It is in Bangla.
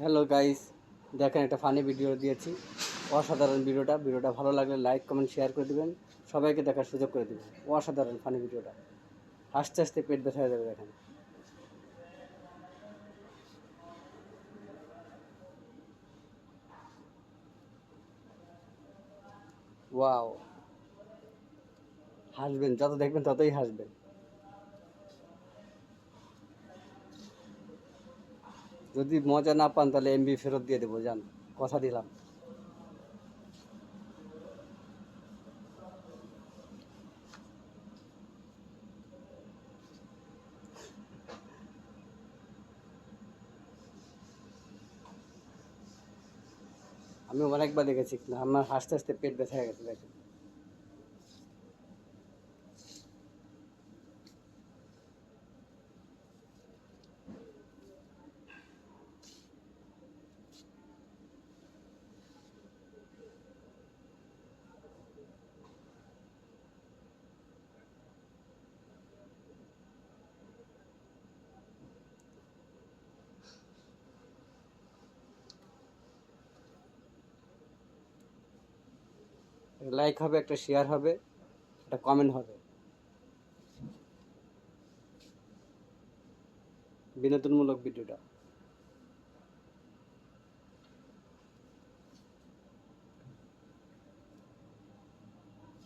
হ্যালো গাইস, দেখেন একটা ফানি ভিডিও দিয়েছি। অসাধারণ ভিডিওটা ভালো লাগলে লাইক কমেন্ট শেয়ার করে দেবেন, সবাইকে দেখার সুযোগ করে দেবেন। অসাধারণ ফানি ভিডিওটা, হাসতে হাসতে পেট ব্যথা হয়ে যাবে। দেখেন, ওয়াও, হাসবেন, যত দেখবেন ততই হাসবেন। যদি মজা না পান তাহলে এমবি ফেরত দিয়ে দেবো, যান, কথা দিলাম। আমি অনেকবার দেখেছি, কিন্তু আমার হাসতে হাসতে পেট ব্যথা হয়ে গেছে। দেখেন, লাইক হবে, একটা শেয়ার হবে, একটা কমেন্ট হবে। বিনোদনমূলক ভিডিওটা।